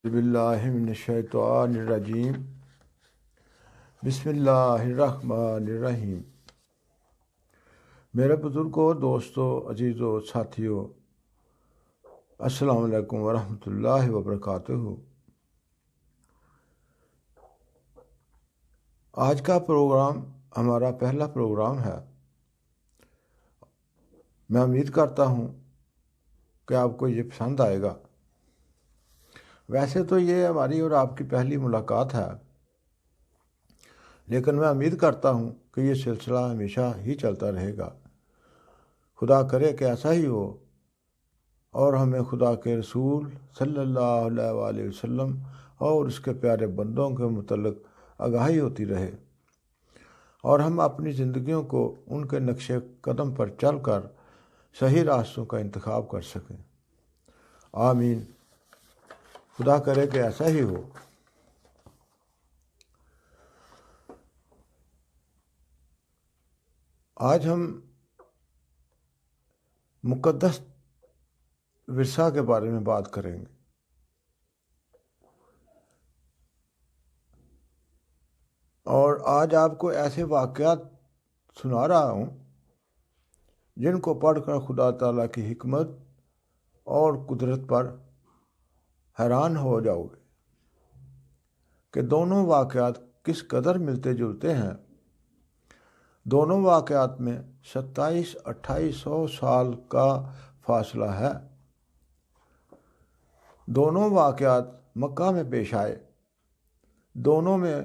باللہ من الشیطان الرجیم بسم اللہ الرحمن الرحیم۔ میرے بزرگوں، دوستوں، عزیزوں، ساتھیوں، السلام علیکم ورحمۃ اللہ وبرکاتہ۔ آج کا پروگرام ہمارا پہلا پروگرام ہے۔ میں امید کرتا ہوں کہ آپ کو یہ پسند آئے گا۔ ویسے تو یہ ہماری اور آپ کی پہلی ملاقات ہے، لیکن میں امید کرتا ہوں کہ یہ سلسلہ ہمیشہ ہی چلتا رہے گا۔ خدا کرے کہ ایسا ہی ہو اور ہمیں خدا کے رسول صلی اللہ علیہ وآلہ وسلم اور اس کے پیارے بندوں کے متعلق آگاہی ہوتی رہے، اور ہم اپنی زندگیوں کو ان کے نقش قدم پر چل کر صحیح راستوں کا انتخاب کر سکیں۔ آمین۔ خدا کرے کہ ایسا ہی ہو۔ آج ہم مقدس ورثہ کے بارے میں بات کریں گے۔ اور آج آپ کو ایسے واقعات سنا رہا ہوں جن کو پڑھ کر خدا تعالیٰ کی حکمت اور قدرت پر حیران ہو جاؤ گے کہ دونوں واقعات کس قدر ملتے جلتے ہیں۔ دونوں واقعات میں 2700-2800 سال کا فاصلہ ہے۔ دونوں واقعات مکہ میں پیش آئے۔ دونوں میں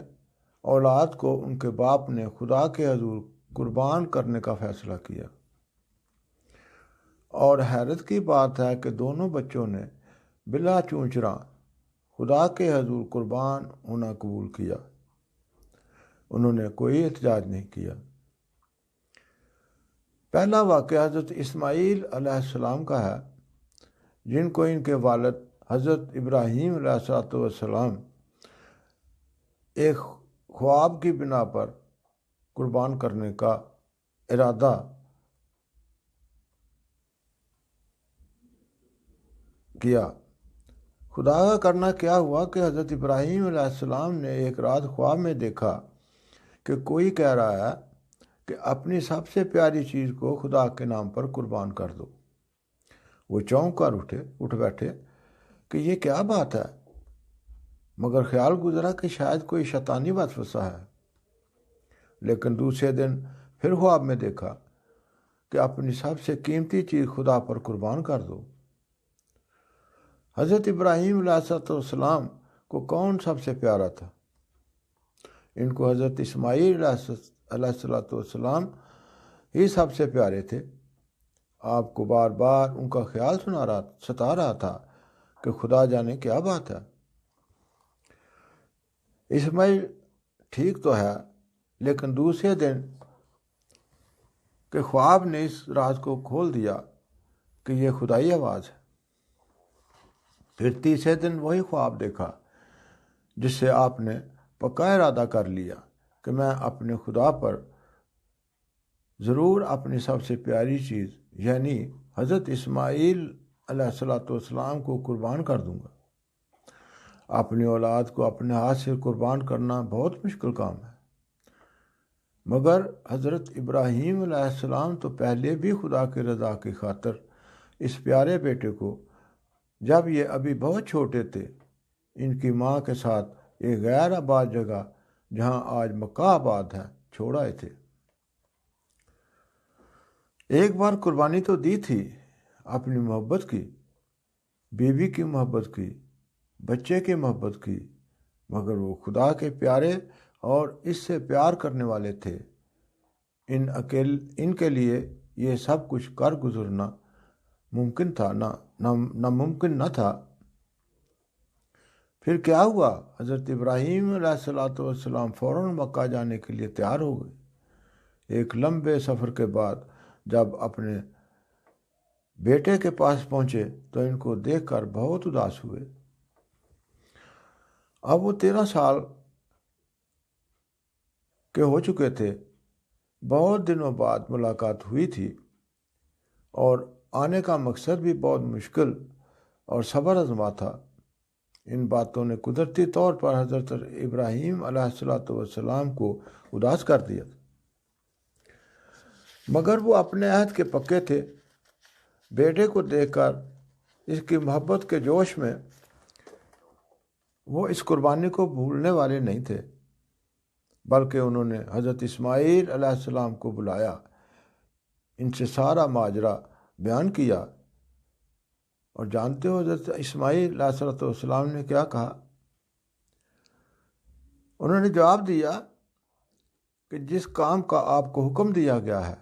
اولاد کو ان کے باپ نے خدا کے حضور قربان کرنے کا فیصلہ کیا، اور حیرت کی بات ہے کہ دونوں بچوں نے بلا چونچرا خدا کے حضور قربان ہونا قبول کیا۔ انہوں نے کوئی احتجاج نہیں کیا۔ پہلا واقعہ حضرت اسماعیل علیہ السلام کا ہے، جن کو ان کے والد حضرت ابراہیم علیہ السلام ایک خواب کی بنا پر قربان کرنے کا ارادہ کیا۔ خدا کا کرنا کیا ہوا کہ حضرت ابراہیم علیہ السلام نے ایک رات خواب میں دیکھا کہ کوئی کہہ رہا ہے کہ اپنی سب سے پیاری چیز کو خدا کے نام پر قربان کر دو۔ وہ چونک کر اٹھ بیٹھے کہ یہ کیا بات ہے، مگر خیال گزرا کہ شاید کوئی شیطانی وسوسہ ہے۔ لیکن دوسرے دن پھر خواب میں دیکھا کہ اپنی سب سے قیمتی چیز خدا پر قربان کر دو۔ حضرت ابراہیم علیہ السلام کو کون سب سے پیارا تھا؟ ان کو حضرت اسماعیل علیہ السلام ہی سب سے پیارے تھے۔ آپ کو بار بار ان کا خیال ستا رہا تھا کہ خدا جانے کیا بات ہے۔ اسماعیل ٹھیک تو ہے، لیکن دوسرے دن کے خواب نے اس راز کو کھول دیا کہ یہ خدائی آواز ہے۔ پھر تیسرے دن وہی خواب دیکھا جس سے آپ نے پکا ارادہ کر لیا کہ میں اپنے خدا پر ضرور اپنی سب سے پیاری چیز یعنی حضرت اسماعیل علیہ السلام کو قربان کر دوں گا۔ اپنی اولاد کو اپنے ہاتھ سے قربان کرنا بہت مشکل کام ہے، مگر حضرت ابراہیم علیہ السلام تو پہلے بھی خدا کی رضا کی خاطر اس پیارے بیٹے کو، جب یہ ابھی بہت چھوٹے تھے، ان کی ماں کے ساتھ ایک غیر آباد جگہ جہاں آج مکہ آباد ہے چھوڑ آئے تھے۔ ایک بار قربانی تو دی تھی، اپنی محبت کی، بیوی کی محبت کی، بچے کی محبت کی، مگر وہ خدا کے پیارے اور اس سے پیار کرنے والے تھے۔ ان کے لیے یہ سب کچھ کر گزرنا ممکن تھا ناممکن نہ تھا۔ پھر کیا ہوا؟ حضرت ابراہیم علیہ السلام فوراً مکہ جانے کے لیے تیار ہو گئے۔ ایک لمبے سفر کے بعد جب اپنے بیٹے کے پاس پہنچے تو ان کو دیکھ کر بہت اداس ہوئے۔ اب وہ 13 سال کے ہو چکے تھے۔ بہت دنوں بعد ملاقات ہوئی تھی، اور آنے کا مقصد بھی بہت مشکل اور صبر آزما تھا۔ ان باتوں نے قدرتی طور پر حضرت ابراہیم علیہ السلام کو اداس کر دیا، مگر وہ اپنے عہد کے پکے تھے۔ بیٹے کو دیکھ کر اس کی محبت کے جوش میں وہ اس قربانی کو بھولنے والے نہیں تھے، بلکہ انہوں نے حضرت اسماعیل علیہ السلام کو بلایا، ان سے سارا ماجرا بیان کیا۔ اور جانتے ہو حضرت اسماعیل علیہ السلام نے کیا کہا؟ انہوں نے جواب دیا کہ جس کام کا آپ کو حکم دیا گیا ہے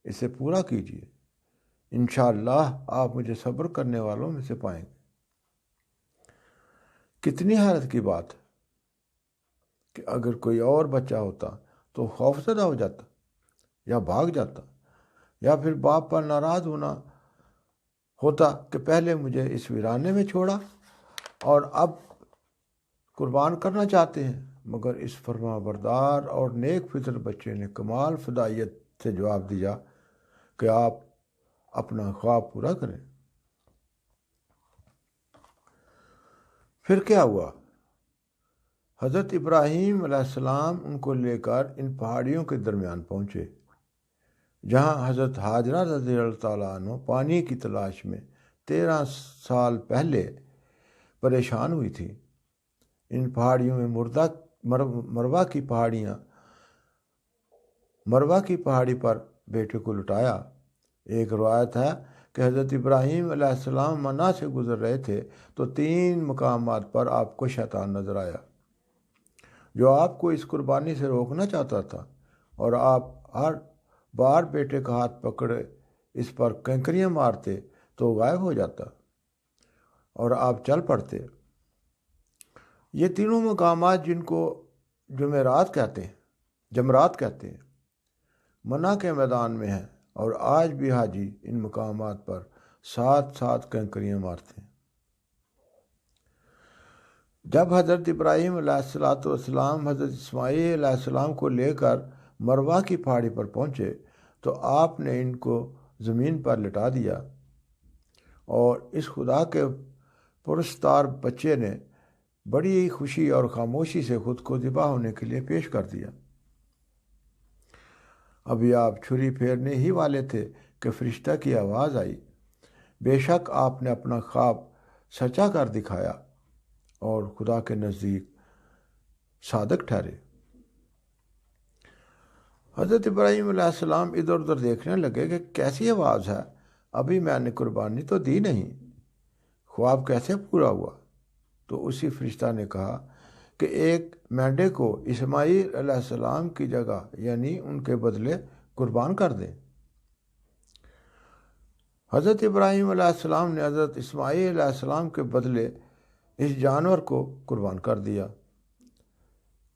اسے پورا کیجیے، انشاءاللہ آپ مجھے صبر کرنے والوں میں سے پائیں گے۔ کتنی حیرت کی بات ہے کہ اگر کوئی اور بچہ ہوتا تو خوف زدہ ہو جاتا یا بھاگ جاتا، یا پھر باپ پر ناراض ہوتا کہ پہلے مجھے اس ویرانے میں چھوڑا اور اب قربان کرنا چاہتے ہیں۔ مگر اس فرما بردار اور نیک فطر بچے نے کمال فدائیت سے جواب دیا کہ آپ اپنا خواب پورا کریں۔ پھر کیا ہوا؟ حضرت ابراہیم علیہ السلام ان کو لے کر ان پہاڑیوں کے درمیان پہنچے جہاں حضرت حاجرہ رضی اللہ تعالیٰ عنہ پانی کی تلاش میں 13 سال پہلے پریشان ہوئی تھی۔ ان پہاڑیوں میں مروہ کی پہاڑی پر بیٹے کو لٹایا۔ ایک روایت ہے کہ حضرت ابراہیم علیہ السلام منا سے گزر رہے تھے تو 3 مقامات پر آپ کو شیطان نظر آیا جو آپ کو اس قربانی سے روکنا چاہتا تھا، اور آپ ہر بار بیٹے کا ہاتھ پکڑے اس پر کنکریاں مارتے تو غائب ہو جاتا اور آپ چل پڑتے۔ یہ تینوں مقامات جن کو جمرات کہتے ہیں منا کے میدان میں ہیں، اور آج بھی حاجی ان مقامات پر 7 کنکریاں مارتے ہیں۔ جب حضرت ابراہیم علیہ السلام حضرت اسماعیل علیہ السلام کو لے کر مروہ کی پہاڑی پر پہنچے تو آپ نے ان کو زمین پر لٹا دیا، اور اس خدا کے پرستار بچے نے بڑی خوشی اور خاموشی سے خود کو ذبح ہونے کے لیے پیش کر دیا۔ ابھی آپ چھری پھیرنے ہی والے تھے کہ فرشتہ کی آواز آئی، بے شک آپ نے اپنا خواب سچا کر دکھایا اور خدا کے نزدیک صادق ٹھہرے۔ حضرت ابراہیم علیہ السلام ادھر ادھر دیکھنے لگے کہ کیسی آواز ہے، ابھی میں نے قربانی تو دی نہیں، خواب کیسے پورا ہوا؟ تو اسی فرشتہ نے کہا کہ ایک مینڈے کو اسماعیل علیہ السلام کی جگہ یعنی ان کے بدلے قربان کر دیں۔ حضرت ابراہیم علیہ السلام نے حضرت اسماعیل علیہ السلام کے بدلے اس جانور کو قربان کر دیا۔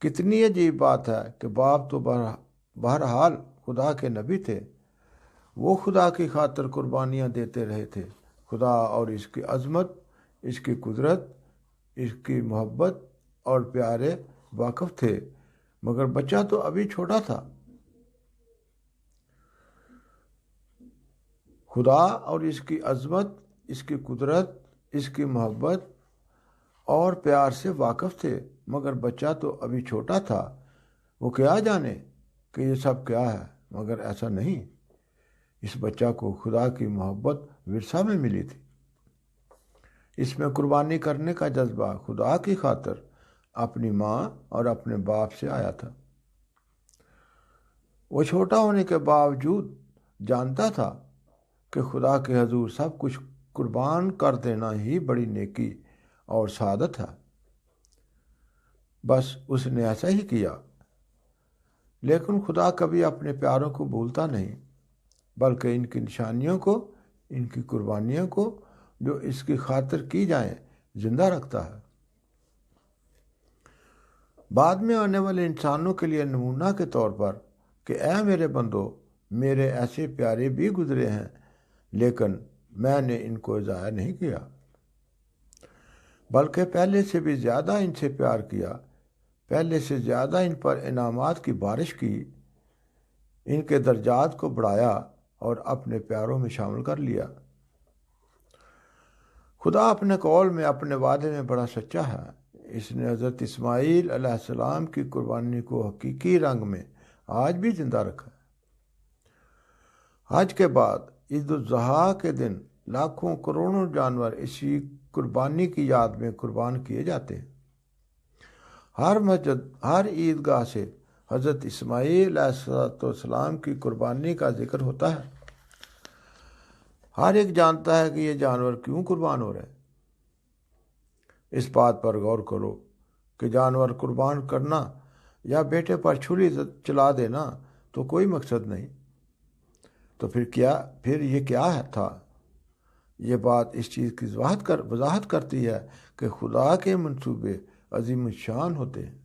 کتنی عجیب بات ہے کہ باپ تو بہرحال خدا کے نبی تھے، وہ خدا کی خاطر قربانیاں دیتے رہے تھے۔ خدا اور اس کی عظمت، اس کی قدرت، اس کی محبت اور پیارے واقف تھے، مگر بچہ تو ابھی چھوٹا تھا۔ خدا اور اس کی عظمت، اس کی قدرت، اس کی محبت اور پیار سے واقف تھے، مگر بچہ تو ابھی چھوٹا تھا۔ وہ کیا جانے کہ یہ سب کیا ہے، مگر ایسا نہیں، اس بچہ کو خدا کی محبت ورثہ میں ملی تھی۔ اس میں قربانی کرنے کا جذبہ خدا کی خاطر اپنی ماں اور اپنے باپ سے آیا تھا۔ وہ چھوٹا ہونے کے باوجود جانتا تھا کہ خدا کے حضور سب کچھ قربان کر دینا ہی بڑی نیکی اور سعادت ہے۔ بس اس نے ایسا ہی کیا۔ لیکن خدا کبھی اپنے پیاروں کو بھولتا نہیں، بلکہ ان کی نشانیوں کو، ان کی قربانیوں کو جو اس کی خاطر کی جائیں زندہ رکھتا ہے۔ بعد میں آنے والے انسانوں کے لیے نمونہ کے طور پر کہ اے میرے بندو، میرے ایسے پیارے بھی گزرے ہیں لیکن میں نے ان کو ضائع نہیں کیا، بلکہ پہلے سے بھی زیادہ ان سے پیار کیا، پہلے سے زیادہ ان پر انعامات کی بارش کی، ان کے درجات کو بڑھایا اور اپنے پیاروں میں شامل کر لیا۔ خدا اپنے قول میں اپنے وعدے میں بڑا سچا ہے۔ اس نے حضرت اسماعیل علیہ السلام کی قربانی کو حقیقی رنگ میں آج بھی زندہ رکھا ہے۔ حج کے بعد عید الاضحیٰ کے دن لاکھوں کروڑوں جانور اسی قربانی کی یاد میں قربان کیے جاتے ہیں۔ ہر مسجد، ہر عیدگاہ سے حضرت اسماعیل علیہ السلام کی قربانی کا ذکر ہوتا ہے۔ ہر ایک جانتا ہے کہ یہ جانور کیوں قربان ہو رہے ہیں۔ اس بات پر غور کرو کہ جانور قربان کرنا یا بیٹے پر چھری چلا دینا تو کوئی مقصد نہیں، تو پھر یہ کیا تھا؟ یہ بات اس چیز کی وضاحت کرتی ہے کہ خدا کے منصوبے عظیم الشان ہوتے ہیں۔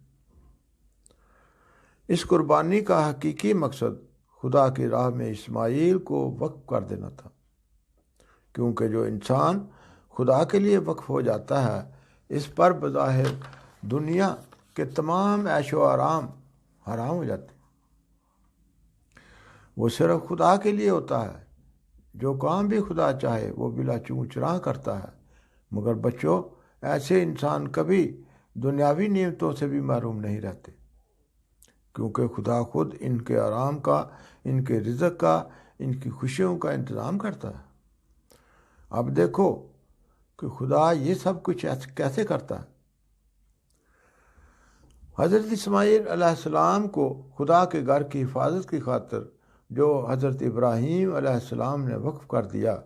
اس قربانی کا حقیقی مقصد خدا کی راہ میں اسماعیل کو وقف کر دینا تھا، کیونکہ جو انسان خدا کے لیے وقف ہو جاتا ہے اس پر بظاہر دنیا کے تمام عیش و آرام حرام ہو جاتے ہیں۔ وہ صرف خدا کے لیے ہوتا ہے۔ جو کام بھی خدا چاہے وہ بلا چون چراہ کرتا ہے۔ مگر بچوں، ایسے انسان کبھی دنیاوی نعمتوں سے بھی محروم نہیں رہتے، کیونکہ خدا خود ان کے آرام کا، ان کے رزق کا، ان کی خوشیوں کا انتظام کرتا ہے۔ اب دیکھو کہ خدا یہ سب کچھ کیسے کرتا ہے۔ حضرت اسماعیل علیہ السلام کو خدا کے گھر کی حفاظت کی خاطر جو حضرت ابراہیم علیہ السلام نے وقف کر دیا،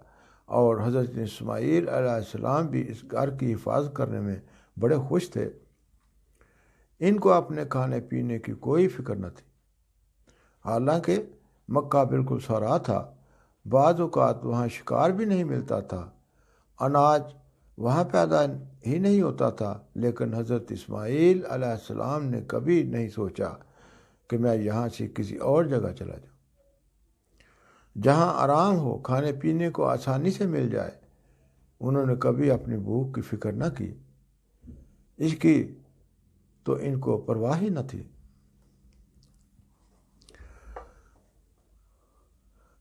اور حضرت اسماعیل علیہ السلام بھی اس گھر کی حفاظت کرنے میں بڑے خوش تھے۔ ان کو اپنے کھانے پینے کی کوئی فکر نہ تھی، حالانکہ مکہ بالکل صحرا تھا۔ بعض اوقات وہاں شکار بھی نہیں ملتا تھا، اناج وہاں پیدا ہی نہیں ہوتا تھا، لیکن حضرت اسماعیل علیہ السلام نے کبھی نہیں سوچا کہ میں یہاں سے کسی اور جگہ چلا جاؤں جہاں آرام ہو، کھانے پینے کو آسانی سے مل جائے۔ انہوں نے کبھی اپنی بھوک کی فکر نہ کی، اس کی تو ان کو پرواہ ہی نہ تھی۔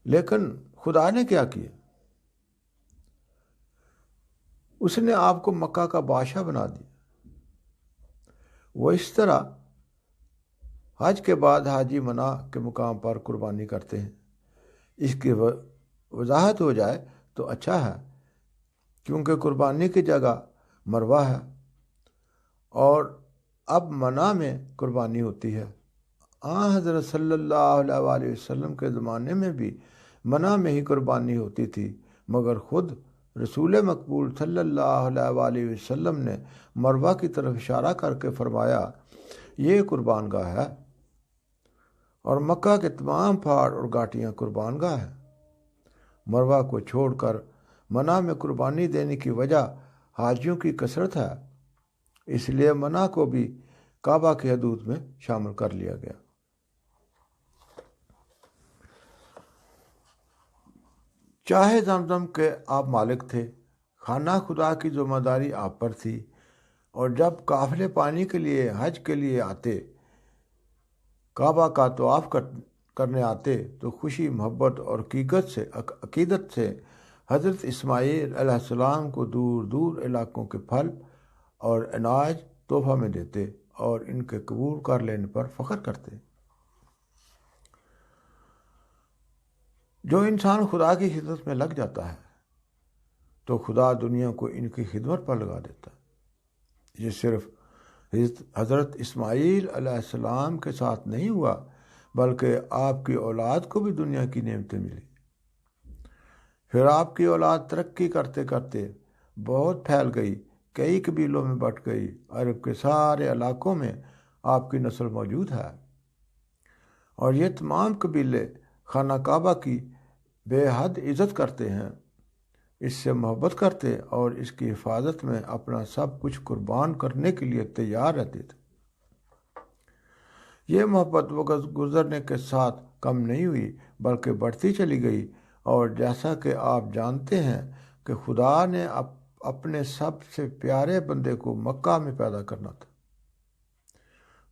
لیکن خدا نے کیا کیا؟ اس نے آپ کو مکہ کا بادشاہ بنا دیا۔ وہ اس طرح حج کے بعد حاجی منع کے مقام پر قربانی کرتے ہیں۔ اس کی وضاحت ہو جائے تو اچھا ہے، کیونکہ قربانی کی جگہ مروہ ہے اور اب منع میں قربانی ہوتی ہے۔ حضرت صلی اللہ علیہ وسلم کے زمانے میں بھی منع میں ہی قربانی ہوتی تھی، مگر خود رسول مقبول صلی اللہ علیہ وسلم نے مروہ کی طرف اشارہ کر کے فرمایا، یہ قربان گاہ ہے، اور مکہ کے تمام پہاڑ اور گھاٹیاں قربان گاہ ہیں۔ مروہ کو چھوڑ کر منع میں قربانی دینے کی وجہ حاجیوں کی کثرت ہے، اس لیے منع کو بھی کعبہ کی حدود میں شامل کر لیا گیا۔ چاہے زمزم کے آپ مالک تھے، خانہ خدا کی ذمہ داری آپ پر تھی، اور جب قافلے پانی کے لیے حج کے لیے آتے، کعبہ کا طواف کرنے آتے، تو خوشی، محبت اور عقیدت سے حضرت اسماعیل علیہ السلام کو دور دور علاقوں کے پھل اور اناج تحفہ میں دیتے اور ان کے قبول کر لینے پر فخر کرتے۔ جو انسان خدا کی خدمت میں لگ جاتا ہے تو خدا دنیا کو ان کی خدمت پر لگا دیتا ہے۔ یہ صرف حضرت اسماعیل علیہ السلام کے ساتھ نہیں ہوا، بلکہ آپ کی اولاد کو بھی دنیا کی نعمتیں ملی۔ پھر آپ کی اولاد ترقی کرتے کرتے بہت پھیل گئی، کئی قبیلوں میں بٹ گئی۔ عرب کے سارے علاقوں میں آپ کی نسل موجود ہے، اور یہ تمام قبیلے خانہ کعبہ کی بے حد عزت کرتے ہیں، اس سے محبت کرتے اور اس کی حفاظت میں اپنا سب کچھ قربان کرنے کے لیے تیار رہتے تھے۔ یہ محبت وقت گزرنے کے ساتھ کم نہیں ہوئی، بلکہ بڑھتی چلی گئی، اور جیسا کہ آپ جانتے ہیں کہ خدا نے اپنے سب سے پیارے بندے کو مکہ میں پیدا کرنا تھا،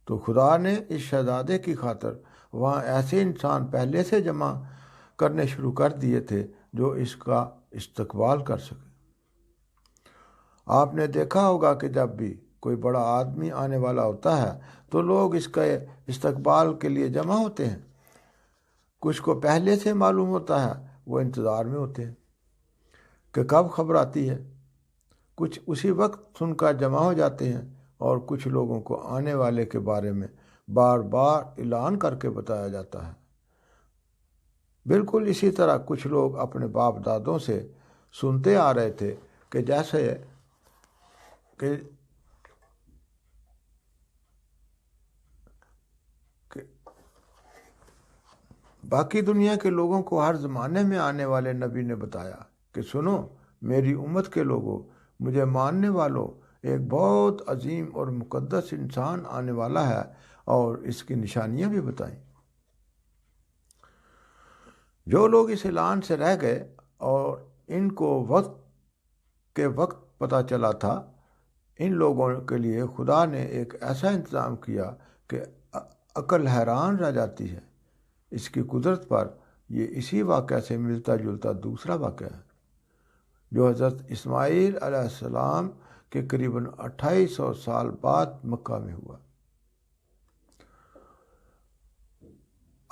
تو خدا نے اس شہزادے کی خاطر وہاں ایسے انسان پہلے سے جمع کرنے شروع کر دیے تھے جو اس کا استقبال کر سکے۔ آپ نے دیکھا ہوگا کہ جب بھی کوئی بڑا آدمی آنے والا ہوتا ہے تو لوگ اس کے استقبال کے لیے جمع ہوتے ہیں۔ کچھ کو پہلے سے معلوم ہوتا ہے، وہ انتظار میں ہوتے ہیں کہ کب خبر آتی ہے۔ کچھ اسی وقت سن کر جمع ہو جاتے ہیں، اور کچھ لوگوں کو آنے والے کے بارے میں بار بار اعلان کر کے بتایا جاتا ہے۔ بالکل اسی طرح کچھ لوگ اپنے باپ دادوں سے سنتے آ رہے تھے کہ جیسے کہ باقی دنیا کے لوگوں کو ہر زمانے میں آنے والے نبی نے بتایا کہ سنو میری امت کے لوگوں، مجھے ماننے والوں، ایک بہت عظیم اور مقدس انسان آنے والا ہے، اور اس کی نشانیاں بھی بتائیں۔ جو لوگ اس اعلان سے رہ گئے اور ان کو وقت پتہ چلا تھا، ان لوگوں کے لیے خدا نے ایک ایسا انتظام کیا کہ عقل حیران رہ جاتی ہے۔ اس کی قدرت پر یہ اسی واقعہ سے ملتا جلتا دوسرا واقعہ ہے جو حضرت اسماعیل علیہ السلام کے قریباً 2800 سال بعد مکہ میں ہوا۔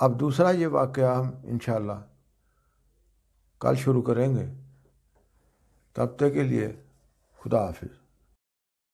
اب دوسرا یہ واقعہ ہم انشاءاللہ کل شروع کریں گے۔ تب تک کے لیے خدا حافظ۔